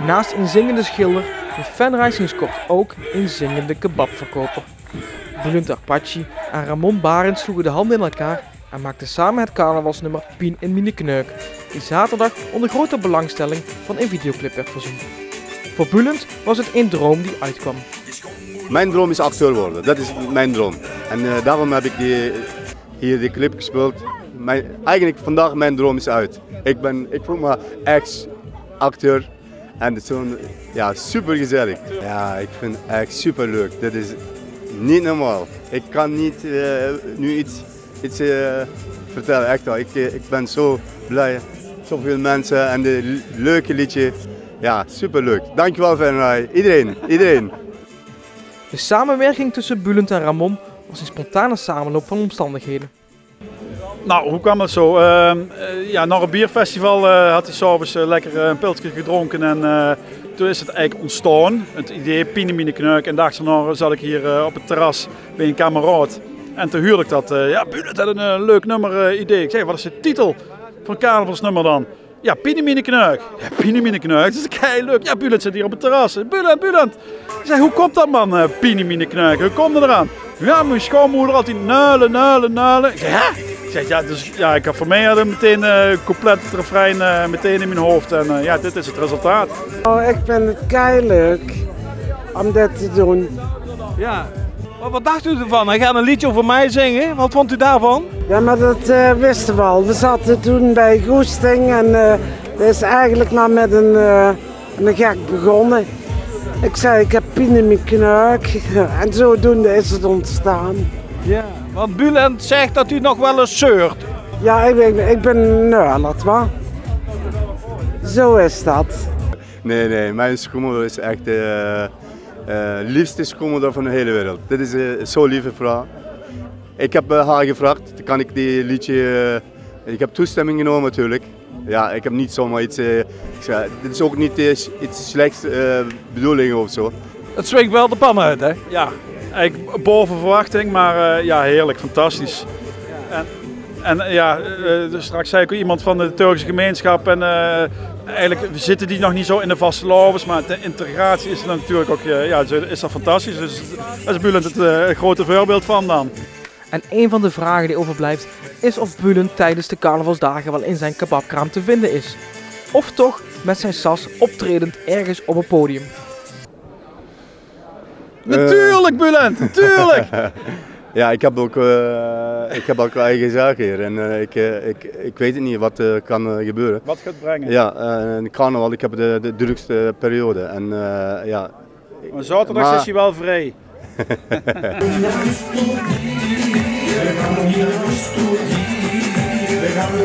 Naast een zingende schilder heeft Fanrising Sport ook een zingende kebabverkoper. Bülent Arpaci en Ramon Barend sloegen de handen in elkaar en maakten samen het carnavalsnummer Pien in Mine Kneuk, die zaterdag onder grote belangstelling van een videoclip werd voorzien. Voor Bülent was het een droom die uitkwam. Mijn droom is acteur worden, dat is mijn droom. En daarom heb ik hier de clip gespeeld. Eigenlijk vandaag mijn droom is uit. Ik voel me ex-acteur en het is ja, super gezellig. Ja, ik vind het echt super leuk. Dat is niet normaal. Ik kan niet nu iets vertellen, echt wel. Ik ben zo blij. Zoveel mensen en de leuke liedje. Ja, super leuk. Dankjewel Fanrai. Iedereen. De samenwerking tussen Bülent en Ramon was een spontane samenloop van omstandigheden. Nou, hoe kwam dat zo? Ja, na een bierfestival had hij s'avonds lekker een pilsje gedronken en toen is het eigenlijk ontstaan, het idee Pien in Mine Kneuk. En dacht daarna zat ik hier op het terras bij een kameraad en toen huurde ik dat. Ja, Bülent had een leuk nummer idee. Ik zei, wat is de titel van het carnavalsnummer dan? Ja, Pien in Mine Kneuk. Ja, Pien in Mine Kneuk, dat is kei leuk. Ja, Bülent zit hier op het terras. Bülent. Ik zei, hoe komt dat man, Pien in Mine Kneuk? Hoe komt dat eraan? Ja, mijn schoonmoeder altijd nuilen. Ik zei, hè? Ik zeg, ja, dus, ja, ik heb voor mij meteen compleet het refrein meteen in mijn hoofd en ja, dit is het resultaat. Oh, ik vind het keileuk om dit te doen. Ja, maar wat dacht u ervan? Hij gaat een liedje over mij zingen. Wat vond u daarvan? Ja, maar dat wisten we al. We zaten toen bij Goesting en dat is eigenlijk maar met een gek begonnen. Ik zei, ik heb Pien in Mine Kneuk en zodoende is het ontstaan. Ja, want Bülent zegt dat u nog wel eens zeurt. Ja, ik ben een neurlert, wat? Zo is dat. Nee, mijn schoonmoeder is echt de liefste schoonmoeder van de hele wereld. Dit is zo'n lieve vrouw. Ik heb haar gevraagd, kan ik die liedje... ik heb toestemming genomen natuurlijk. Ja, ik heb niet zomaar iets... dit is ook niet iets slechts bedoelingen of zo. Het swingt wel de pan uit, hè? Ja, eigenlijk boven verwachting, maar ja, heerlijk, fantastisch. En ja, straks zei ik ook iemand van de Turkse gemeenschap en eigenlijk zitten die nog niet zo in de vaste lovers, maar de integratie is er natuurlijk ook, ja, is dat fantastisch. Dus daar is Bülent het grote voorbeeld van dan. En een van de vragen die overblijft is of Bülent tijdens de carnavalsdagen wel in zijn kebabkraam te vinden is. Of toch met zijn sas optredend ergens op een podium. Natuurlijk Bülent, natuurlijk! Ja, ik heb ook eigen zaak hier en ik weet het niet wat kan gebeuren. Wat gaat brengen? Ja, in carnaval, ik heb de drukste periode en ja. Maar zaterdag is hij wel vrij. We gaan